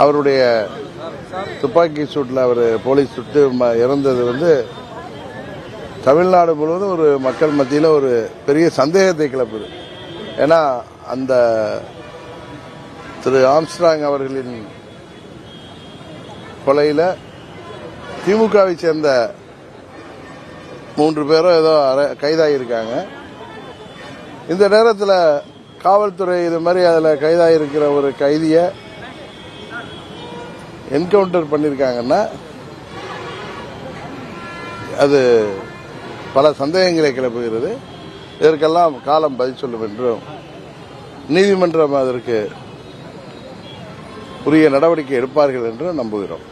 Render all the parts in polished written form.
அவருடைய துப்பாக்கி சூட்டில் அவர் போலீஸ் சுட்டு இறந்தது தமிழ்நாடு முழுவதும் ஒரு மக்கள் மத்தியில் ஒரு பெரிய சந்தேகத்தை கிளப்புது. ஏன்னா அந்த திரு ஆம்ஸ்ட்ராங் அவர்களின் கொலையில் திமுகவை சேர்ந்த 3 பேரும் ஏதோ கைதாகியிருக்காங்க. இந்த நேரத்தில் காவல்துறை இது மாதிரி அதில் கைதாகிருக்கிற ஒரு கைதியை என்கவுண்டர் பண்ணியிருக்காங்கன்னா அது பல சந்தேகங்களை கிளப்புகிறது. இதற்கெல்லாம் காலம் பதில் சொல்லும் என்றும் நீதிமன்றம் அதற்கு உரிய நடவடிக்கை எடுப்பார்கள் என்றும் நம்புகிறோம்.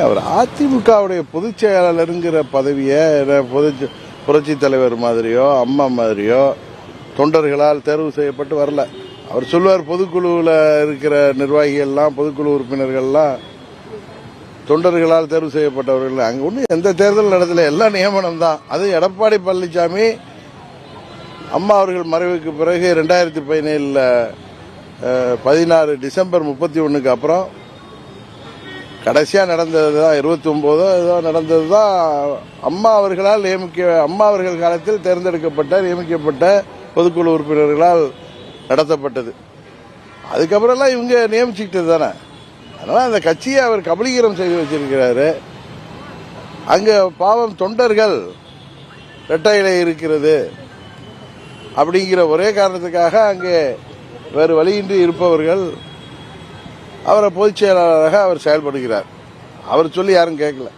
அவர் அதிமுகவுடைய பொதுச் செயலாளருங்கிற பதவியை புரட்சி தலைவர் மாதிரியோ அம்மா மாதிரியோ தொண்டர்களால் தேர்வு செய்யப்பட்டு வரல. அவர் சொல்வார், பொதுக்குழுவில் இருக்கிற நிர்வாகிகள்லாம் பொதுக்குழு உறுப்பினர்கள்லாம் தொண்டர்களால் தேர்வு செய்யப்பட்டவர்கள். அங்கே ஒன்றும் எந்த தேர்தல் நடத்தல, எல்லாம் நியமனம் தான். அது எடப்பாடி பழனிசாமி அம்மா அவர்கள் மறைவுக்கு பிறகு 2017 16 டிசம்பர் 31க்கு அப்புறம் கடைசியாக நடந்தது தான் 29 ஏதோ நடந்தது தான் அம்மா அவர்களால் அம்மா அவர்கள் காலத்தில் தேர்ந்தெடுக்கப்பட்ட நியமிக்கப்பட்ட பொதுக்குழு உறுப்பினர்களால் நடத்தப்பட்டது. அதுக்கப்புறம்லாம் இவங்க நியமிச்சுக்கிட்டது தானே. அதனால் அந்த கட்சியை அவர் கபலீகரம் செய்து வச்சிருக்கிறாரு. அங்கே பாவம் தொண்டர்கள் இரட்டை இலை இருக்கிறது அப்படிங்கிற ஒரே காரணத்துக்காக அங்கே வேறு வழியின்றி இருப்பவர்கள் அவரை பொதுச் செயலாளராக அவர் செயல்படுகிறார். அவர் சொல்லி யாரும் கேட்கல.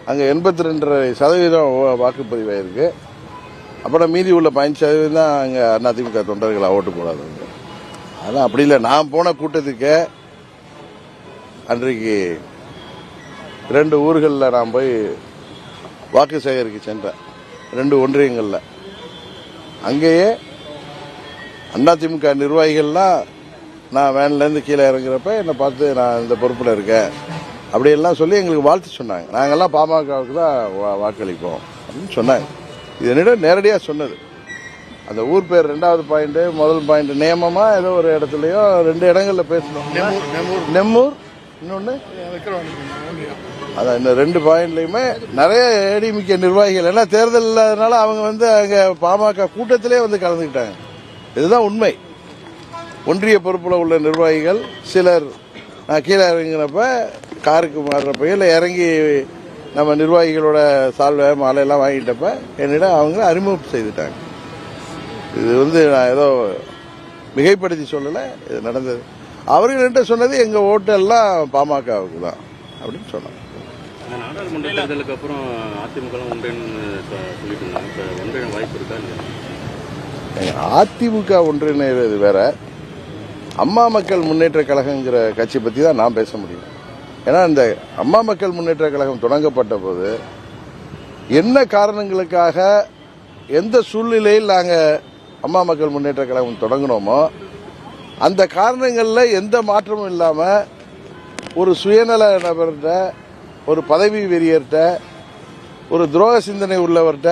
அங்கே 82% வாக்குப்பதிவாயிருக்கு. அப்புறம் மீதி உள்ள 15% தான் அங்கே அதிமுக தொண்டர்களை ஓட்டு போடாதவங்க. அதெல்லாம் அப்படி இல்லை. நான் போன கூட்டத்துக்கு அன்றைக்கு 2 ஊர்களில் நான் போய் வாக்கு சேகரிக்க சென்றேன். 2 ஒன்றியங்களில். அங்கேயே அதிமுக நிர்வாகிகள்லாம் நான் வேன்லேருந்து கீழே இறங்குறப்ப என்னை பார்த்து நான் இந்த பொறுப்பில் இருக்கேன் அப்படியெல்லாம் சொல்லி எங்களுக்கு வாழ்த்து சொன்னாங்க. நாங்கள்லாம் பாமகவுக்கு தான் வாக்களிப்போம் அப்படின்னு சொன்னாங்க. இது என்னிடம் நேரடியாக சொன்னது. அந்த ஊர் பேர் 2வது பாயிண்ட், முதல் பாயிண்ட் நியமமாக ஏதோ ஒரு இடத்துலையோ 2 இடங்களில் பேசணும். நெம்மூர், இன்னொன்று அதான். இந்த 2 பாயிண்ட்லையுமே நிறைய ஏடிஎம்கே நிர்வாகிகள் எல்லாம் தேர்தல் இல்லாதனால அவங்க அங்கே பாமக கூட்டத்திலே கலந்துக்கிட்டாங்க. இதுதான் உண்மை. ஒன்றிய பொறுப்பில் உள்ள நிர்வாகிகள் சிலர் நான் கீழே இறங்கினப்ப காருக்கு மாறுறப்ப இல்லை இறங்கி நம்ம நிர்வாகிகளோட சால்வை மாலையெல்லாம் வாங்கிட்டப்ப என்னிடம் அவங்க அறிமுகம் செய்துட்டாங்க. இது நான் ஏதோ மிகைப்படுத்தி சொல்லலை, இது நடந்தது. அவர்கள்ட்ட சொன்னது எங்கள் ஓட்டெல்லாம் பாமகவுக்கு தான் அப்படின்னு சொன்னாங்க. நாடாளுமன்ற தேர்தலுக்கு அப்புறம் அதிமுக வாய்ப்பு இருக்கா? அதிமுக ஒன்றிணைவது வேற, அம்மா மக்கள் முன்னேற்ற கழகங்கிற கட்சி பற்றி தான் நான் பேச முடியும். ஏன்னா இந்த அம்மா மக்கள் முன்னேற்ற கழகம் தொடங்கப்பட்ட போது என்ன காரணங்களுக்காக எந்த சூழ்நிலையில் நாங்கள் அம்மா மக்கள் முன்னேற்ற கழகம் தொடங்கினோமோ அந்த காரணங்களில் எந்த மாற்றமும் இல்லாமல் ஒரு சுயநல நபர்கிட்ட, ஒரு பதவி வெறியர்கிட்ட, ஒரு துரோக சிந்தனை உள்ளவர்கிட்ட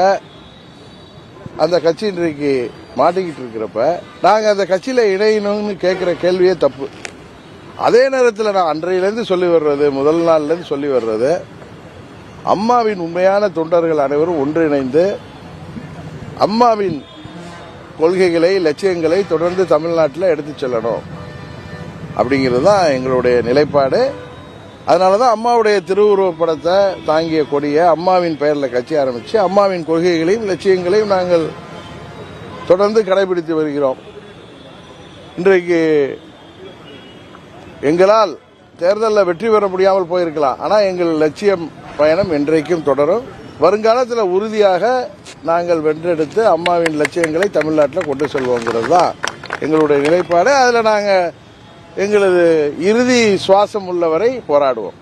அந்த கட்சி இன்றைக்கு மாட்டிக்கிட்டு இருக்கிறப்ப நாங்கள் அந்த கட்சியில் இணையணும்னு கேட்குற கேள்வியே தப்பு. அதே நேரத்தில் நான் அன்றையிலேருந்து சொல்லி வர்றது, முதல் நாள்லேருந்து சொல்லி வர்றது, அம்மாவின் உண்மையான தொண்டர்கள் அனைவரும் ஒன்றிணைந்து அம்மாவின் கொள்கைகளை, லட்சியங்களை தொடர்ந்து தமிழ்நாட்டில் எடுத்து செல்லணும் அப்படிங்கிறது தான் எங்களுடைய நிலைப்பாடு. அதனால தான் அம்மாவுடைய திருவுருவப்படத்தை தாங்கிய கொடியை அம்மாவின் பெயரில் கட்சி ஆரம்பித்து அம்மாவின் கொள்கைகளையும் லட்சியங்களையும் நாங்கள் தொடர்ந்து கடைபிடித்து வருகிறோம். இன்றைக்கு எங்களால் தேர்தலில் வெற்றி பெற முடியாமல் போயிருக்கலாம், ஆனால் எங்கள் லட்சியம் பயணம் என்றைக்கும் தொடரும். வருங்காலத்தில் உறுதியாக நாங்கள் வென்றெடுத்து அம்மாவின் லட்சியங்களை தமிழ்நாட்டில் கொண்டு செல்வோங்கிறது தான் எங்களுடைய நிலைப்பாடு. அதில் நாங்கள் எங்களது இறுதி சுவாசம் உள்ளவரை போராடுவோம்.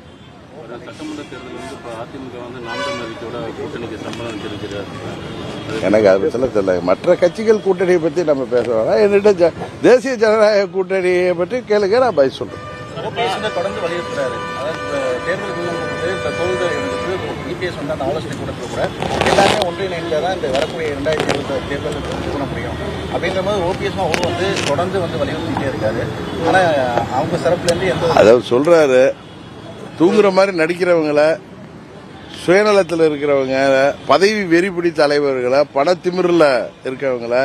எனக்கு அதை சொல்ல தெரியல. மற்ற கட்சிகள் கூட்டணியை பற்றி நம்ம பேச வேணாம். என்னிட்ட தேசிய ஜனநாயக கூட்டணியை பற்றி கேளுங்க, நான் பதில் சொல்றேன். ஓபிஎஸ் தொடர்ந்து வலியுறுத்துறாரு. அதாவது தேர்தல் குழுமத்துக்கு இந்த தோல்கள் இபிஎஸ் வந்து அந்த ஆலோசனை கூட்டத்தில் கூட எல்லாமே ஒன்றிணைந்து தான் இந்த வரக்கூடிய 2026 தேர்தல் பண்ண முடியும் அப்படின்ற மாதிரி ஓபிஎஸ் அவரும் வந்து தொடர்ந்து வந்து வலியுறுத்திட்டே இருக்காரு. ஆனால் அவங்க சிறப்புலேருந்து அதாவது சொல்றாரு, தூங்குற மாதிரி நடிக்கிறவங்களை, சுயநலத்தில் இருக்கிறவங்க, பதவி வெறிபிடி தலைவர்களை, பணத்திமிரில் இருக்கிறவங்கள,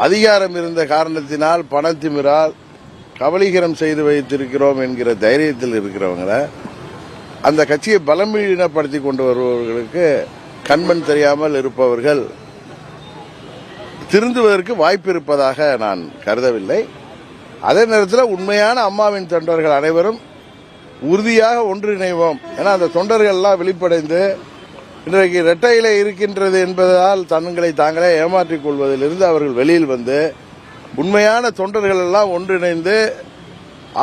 அதிகாரம் இருந்த காரணத்தினால் பணத்திமிரால் கபலீகரம் செய்து வைத்திருக்கிறோம் என்கிற தைரியத்தில் இருக்கிறவங்களை, அந்த கட்சியை பலமீனப்படுத்தி கொண்டு வருபவர்களுக்கு கண்மண் தெரியாமல் இருப்பவர்கள் திருந்துவதற்கு வாய்ப்பு இருப்பதாக நான் கருதவில்லை. அதே நேரத்தில் உண்மையான அம்மாவின் தொண்டர்கள் அனைவரும் உறுதியாக ஒன்றிணைவோம். ஏன்னா அந்த தொண்டர்கள் எல்லாம் வெளிப்படைந்து இன்றைக்கு இரட்டையிலே இருக்கின்றது என்பதால் தங்களை தாங்களே ஏமாற்றிக் கொள்வதிலிருந்து அவர்கள் வெளியில் வந்து உண்மையான தொண்டர்கள் எல்லாம் ஒன்றிணைந்து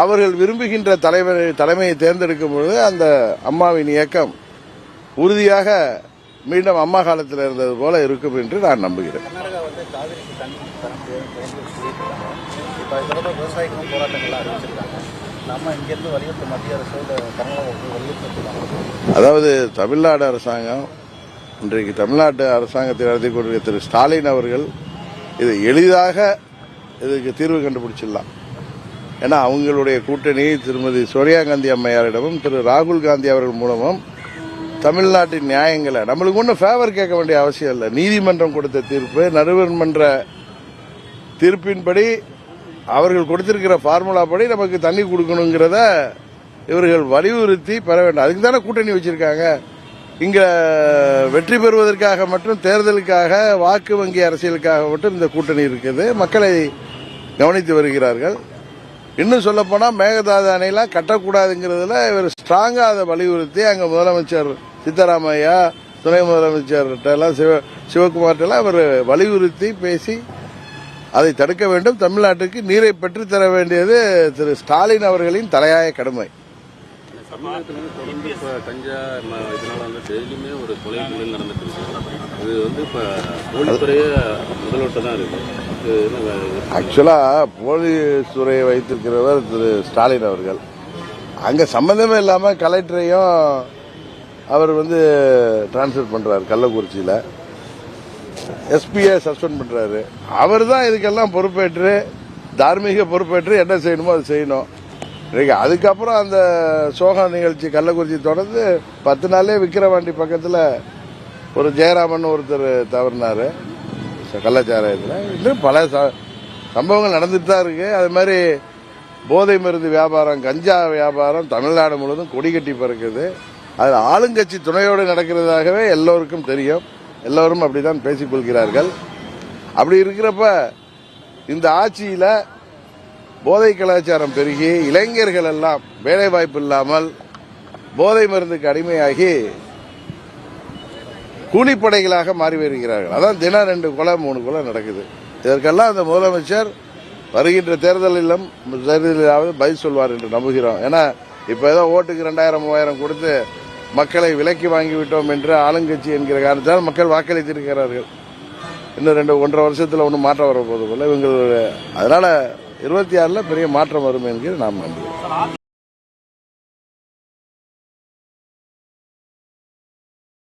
அவர்கள் விரும்புகின்ற தலைமையை தேர்ந்தெடுக்கும் பொழுது அந்த அம்மாவின் இயக்கம் உறுதியாக மீண்டும் அம்மா காலத்தில் இருந்தது போல இருக்கும் என்று நான் நம்புகிறேன். கர்நாடகா வந்து காவிரிக்கு தண்ணி தர முடியாது. இப்போ தொடர்பாக விவசாயிகளும் போராட்டங்கள்லாம் அறிவிச்சிருக்காங்க. நம்ம இங்கிருந்து வலியுறுத்த மத்திய அரசு கர்நாடகாவுக்கு வலியுறுத்திருக்காங்க. அதாவது தமிழ்நாடு அரசாங்கம் இன்றைக்கு தமிழ்நாட்டு அரசாங்கத்தை நடத்தி கொண்டிருக்கிற திரு ஸ்டாலின் அவர்கள் இது எளிதாக இதுக்கு தீர்வு கண்டுபிடிச்சிடலாம். ஏன்னா அவங்களுடைய கூட்டணி திருமதி சோனியா காந்தி அம்மையாரிடமும் திரு ராகுல் காந்தி அவர்கள் மூலமும் தமிழ்நாட்டின் நியாயங்களை நம்மளுக்கு ஒன்றும் ஃபேவர் கேட்க வேண்டிய அவசியம் இல்லை. நீதிமன்றம் கொடுத்த தீர்ப்பு, நடுவர் மன்ற தீர்ப்பின்படி அவர்கள் கொடுத்திருக்கிற ஃபார்முலா படி நமக்கு தண்ணி கொடுக்கணுங்கிறத இவர்கள் வலியுறுத்தி பெற வேண்டும். அதுக்கு தானே கூட்டணி வச்சிருக்காங்க. இங்க வெற்றி பெறுவதற்காக மட்டும், தேர்தலுக்காக, வாக்கு வங்கி அரசியலுக்காக மட்டும் இந்த கூட்டணி இருக்குது. மக்களை கவனித்து வருகிறார்கள். இன்னும் சொல்ல போனா மேகதாது அணையெல்லாம் கட்டக்கூடாதுங்கிறதுல இவர் ஸ்ட்ராங்கா அதை வலியுறுத்தி அங்க முதலமைச்சர் சித்தராமையா, துணை முதலமைச்சர் சிவகுமார்ட்ட எல்லாம் அவர் வலியுறுத்தி பேசி அதை தடுக்க வேண்டும். தமிழ்நாட்டுக்கு நீரை பெற்றுத்தர வேண்டியது திரு ஸ்டாலின் அவர்களின் தலையாய கடமை. தமிழகத்தில் வந்து தொடர்ந்து இப்போ கஞ்சா இதனால வந்து டெய்லியுமே ஒரு கொலை தொழில் நடந்துட்டு இருக்கு. இது வந்து இப்போ போலீஸ்துறையே முதல்வர்கிட்ட தான் இருக்கு. ஆக்சுவலா போலீஸ் துறையை வைத்திருக்கிறவர் திரு ஸ்டாலின் அவர்கள். அங்க சம்பந்தமே இல்லாம கலெக்டரையும் அவர் வந்து டிரான்ஸ்பர் பண்றாரு. கள்ளக்குறிச்சியில எஸ்பியை சஸ்பெண்ட் பண்றாரு. அவர் தான் இதுக்கெல்லாம் பொறுப்பேற்று, தார்மீக பொறுப்பேற்று என்ன செய்யணுமோ அது செய்யணும். அதுக்கப்புறம் அந்த சோக நிகழ்ச்சி கள்ளக்குறிச்சி தொடர்ந்து 10 நாளே விக்கிரவாண்டி பக்கத்தில் ஒரு ஜெயராமன் ஒருத்தர் தவறினாரு கள்ளச்சாராயத்தில். இன்னும் பல சம்பவங்கள் நடந்துட்டு தான் இருக்கு. அது மாதிரி போதை மருந்து வியாபாரம், கஞ்சா வியாபாரம் தமிழ்நாடு முழுவதும் கொடி கட்டி பறக்குது. அது ஆளுங்கட்சி துணையோடு நடக்கிறதாகவே எல்லோருக்கும் தெரியும். எல்லோரும் அப்படிதான் பேசிக் கொள்கிறார்கள். அப்படி இருக்கிறப்ப இந்த ஆட்சியில போதை கலாச்சாரம் பெருகி இளைஞர்கள் எல்லாம் வேலை வாய்ப்பு இல்லாமல் போதை மருந்துக்கு அடிமையாகி கூலிப்படைகளாக மாறி வருகிறார்கள். அதான் தினம் 2 கொலை 3 கொலை நடக்குது. இதற்கெல்லாம் அந்த முதலமைச்சர் வருகின்ற தேர்தலிலாவது பதில் சொல்வார் என்று நம்புகிறோம். ஏன்னா இப்ப ஏதோ ஓட்டுக்கு 2000 3000 கொடுத்து மக்களை விலக்கி வாங்கிவிட்டோம் என்று ஆளுங்கட்சி என்கிற காரணத்தால் மக்கள் வாக்களித்திருக்கிறார்கள். இன்னும் 1.5 வருஷத்துல ஒன்றும் மாற்றம் வரப்போது போல இவங்களுடைய. அதனால 26ல் பெரிய மாற்றம் வரும் என்கிற நாம் நம்புகிறோம்.